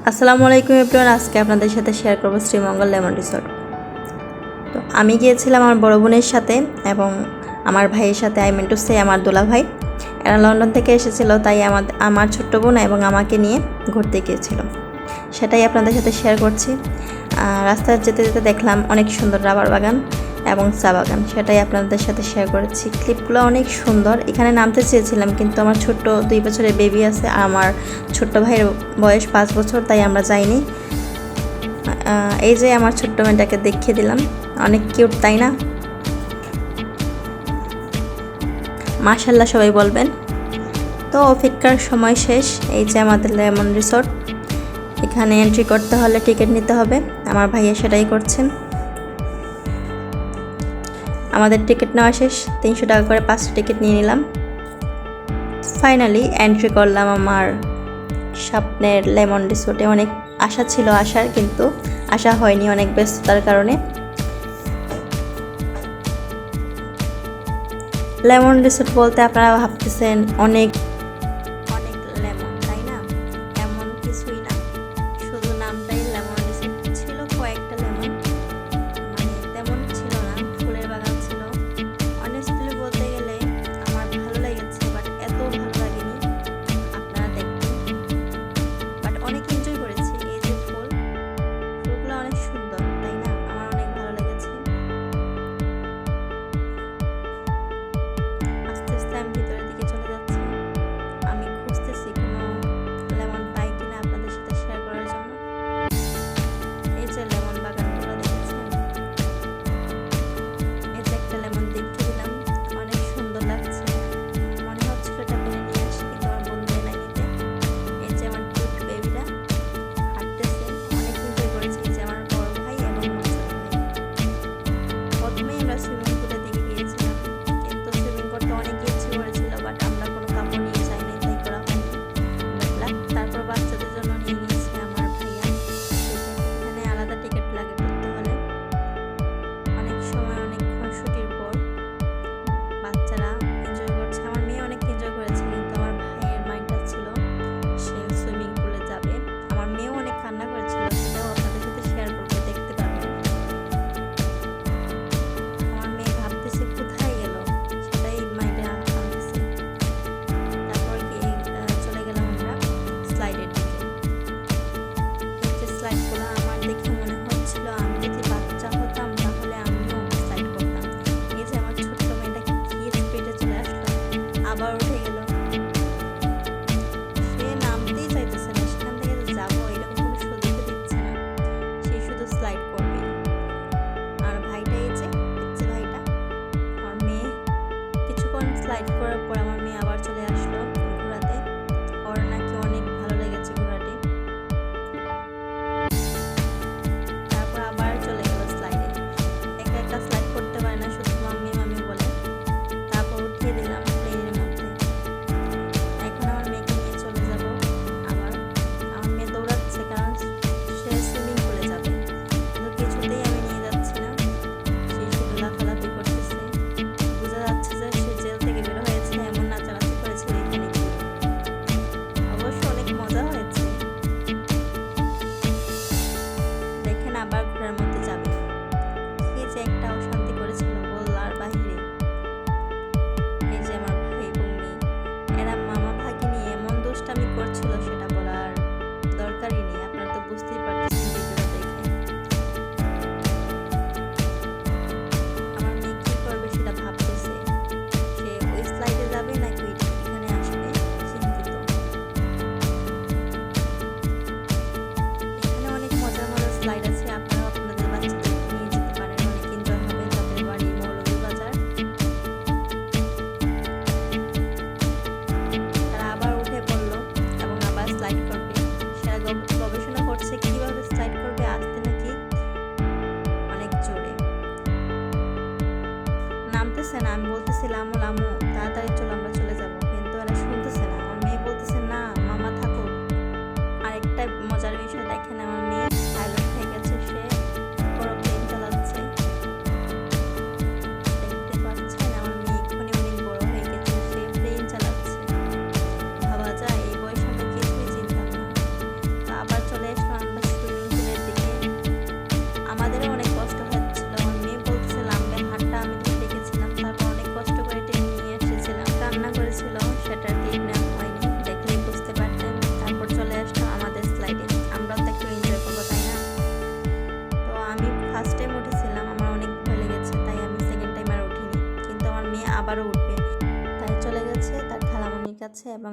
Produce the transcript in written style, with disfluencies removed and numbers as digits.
আসসালামু আলাইকুম এভরিওয়ান। আজকে আপনাদের সাথে শেয়ার করব শ্রীমঙ্গল লেমন রিসোর্ট। তো আমি গিয়েছিলাম আমার বড় বোনের সাথে এবং আমার ভাইয়ের সাথে। আই মিন টু সে আমার দোলা ভাই, এরা লন্ডন থেকে এসেছিল, তাই আমার ছোট্ট বোন এবং আমাকে নিয়ে ঘুরতে গিয়েছিল। সেটাই আপনাদের সাথে শেয়ার করছি। রাস্তায় যেতে যেতে দেখলাম অনেক সুন্দর রাবার বাগান এবং চা বাগান, সেটাই আপনাদের সাথে শেয়ার করেছি। ক্লিপগুলো অনেক সুন্দর। এখানে নামতে চেয়েছিলাম কিন্তু আমার ছোট্ট 2 বছরের বেবি আছে আর আমার ছোট্ট ভাইয়ের বয়স 5 বছর, তাই আমরা যাইনি। এই যে আমার ছোট্ট মেয়েটাকে দেখিয়ে দিলাম, অনেক কিউট তাই না? মাশাআল্লাহ সবাই বলবেন। তো অপেক্ষার সময় শেষ। এই যে আমাদের লেমন রিসোর্ট। এখানে এন্ট্রি করতে হলে টিকিট নিতে হবে। আমার ভাইয়া সেটাই করছেন। আমাদের টিকিট নেওয়া শেষ। 300 টাকা করে 5টা টিকিট নিয়ে নিলাম। ফাইনালি এন্ট্রি করলাম আমার স্বপ্নের লেমন রিসোর্টে। অনেক আশা ছিল আসার, কিন্তু আসা হয়নি অনেক ব্যস্ততার কারণে। লেমন রিসোর্ট বলতে আপনারা ভাবতেছেন অনেক অনেক লেমন, তাই না? এমন কিছুই না, শুধু নামটাই লেমন রিসোর্ট। ছিল কয়েকটা লেমন, মানে তেমন ছিল না। ফুলের বাগান ছিল। অনেস্টলি বলতে গেলে আমার ভালো লেগেছে, বাট এত ভালো লাগেনি। আপনারা দেখবেন, বাট অনেক এনজয় করেছি। এই যে ফুলগুলো অনেক সুন্দর, তাই না? আমার অনেক ভালো লেগেছে। আস্তে আস্তে আমি ভিতরের দিকে চলে যাচ্ছি। আমি খুঁজতেছি কোনো লেমন পাই কিনা আপনাদের সাথে শেয়ার করার জন্য। এই যে লেমন বাগানগুলো দেখেছেন, এই যে একটা লেমন দেখিয়ে দিলাম, অনেক সুন্দর লাগছে। মনে হচ্ছিল এটা কিনে নিয়ে আসি, কিন্তু আমার বন্ধু এনে নিতে। এই যে আমার কিউট বেবিরা হাঁটতেছে, অনেক এনজয় করেছে। এই যে আমার বড় ভাই এবং আমার ছোট ভাই। প্রথমেই আমরা সুইমিং পুলের দিকে গিয়েছিলাম, কিন্তু সুইমিং করতে অনেক ইচ্ছে করেছিল, বাট আমরা কোনো কাপড় নিয়ে যাইনি, তাই করা হয়নি। তারপর বাচ্চাদের জন্য নিয়ে নিয়েছে আমার ভাইয়া। এখানে আলাদা টিকিট লাগে করতে হলে। অনেক সময় অনেকক্ষণ ছুটির পর বাচ্চারা এনজয় করছে। আমার মেয়ে অনেক এনজয় করেছে, কিন্তু আমার ভাইয়ের মাইন্ডটা ছিল সে সুইমিং পুলে যাবে। আমার মেয়েও অনেক কান্না করেছিল, সেটাও আপনাদের সাথে শেয়ার করবো, দেখতে পাবেন। আমার মেয়ে ভাবতেছে কোথায় গেল, সেটাই মাইন্ডে আনতেছে। তারপর গিয়ে চলে গেলাম আমরা স্লাইডের দিকে। এই যে স্লাইডগুলো আমার দেখে মনে হচ্ছিল আমি যদি বাচ্চা হতাম তাহলে আমিও স্লাইড করতাম। এই যে আমার ছোট্ট মেয়েটা কি স্পিডে চলে আসলো, আবার উঠে গেল। সে নামতেই চাইতেছে না, সেখান থেকে যে যাবো এরকম কোনো সুযোগ দিচ্ছে না। সে শুধু স্লাইড করবে। আর ভাইটা এই যে দেখছে, ভাইটা আমার মেয়ে কিছুক্ষণ স্লাইড করার পর আমার মেয়ে আবার চলে আসলো ঘোরাতে। ওর নাকি অনেক ভালো লেগেছে ঘোরাটি। তারপর আবার চলে গেল স্লাইডে। একা একা স্লাইড করতে পারে না, শুধু মাম্মি মাম্মি বলে। তারপর উঠিয়ে দিলাম প্লেনের মধ্যে। এখন আমার মেয়েকে নিয়ে চলে যাব আবার। আমার মেয়ে দৌড়াচ্ছে, কারণ সে সুইমিং পুলে যাবে, কিন্তু কিছুতেই আমি নিয়ে যাচ্ছি না। সে শুধু লাফালাফি করতেছে। বোঝা যাচ্ছে যে সে জেল থেকে বের হয়েছে, এমন নাচানাচি করেছে এখানে গিয়ে। অবশ্য অনেক মজা হয়েছে। দেখেন আবার ঘোড়ার মধ্যে যাবে। এই যে একটা অশান্তি করেছিল বলার বাহিরে। এই যে আমার ভাই এবং মেয়ে, এরা মামা ভাগিনী এমন দুষ্টামি করছিল, সেটা বলার দরকারই নেই। আপনারা তো বুঝতেই পারতেছেন ভিডিওটা দেখে। আমার মেয়ে কি করবে সেটা ভাবতেছে। সে ওই স্লাইডে যাবে নাকি এখানে আসবে, চিন্তিত। এখানে অনেক মজার মজার স্লাইড আছে, আপনারা আপনাদের বাচ্চাদের নিয়ে যেতে পারেন, অনেক এনজয় হবে। যাদের বাড়ি মৌলভীবাজার, তারা আবার উঠে পড়লো এবং আবার স্লাইড করবে। সেরা গবেষণা করছে কিভাবে স্লাইড করবে, আস্তে নাকি অনেক জোরে। নামতেছে না। আমি বলতেছি লামু লামু তাড়াতাড়ি চলো আমরা চলে যাব, কিন্তু এরা শুনতেছে না। আমার মেয়ে বলতেছে না মামা থাকো। আরেকটা মজার বিষয় দেখেন, আমার মেয়ে পাইলট হয়ে গেছে। সে বড় প্লেন চালাচ্ছে, দেখতে পাচ্ছেন? আমার মেয়ে এক্ষুনি অনেক বড় হয়ে গেছে, সে প্লেন চালাচ্ছে। ভাবা যায় এই বয়সে আমরা কিছুই চিনতাম না। তো আবার চলে আবারও উঠবে, তাই চলে গেছে তার খালামণির কাছে এবং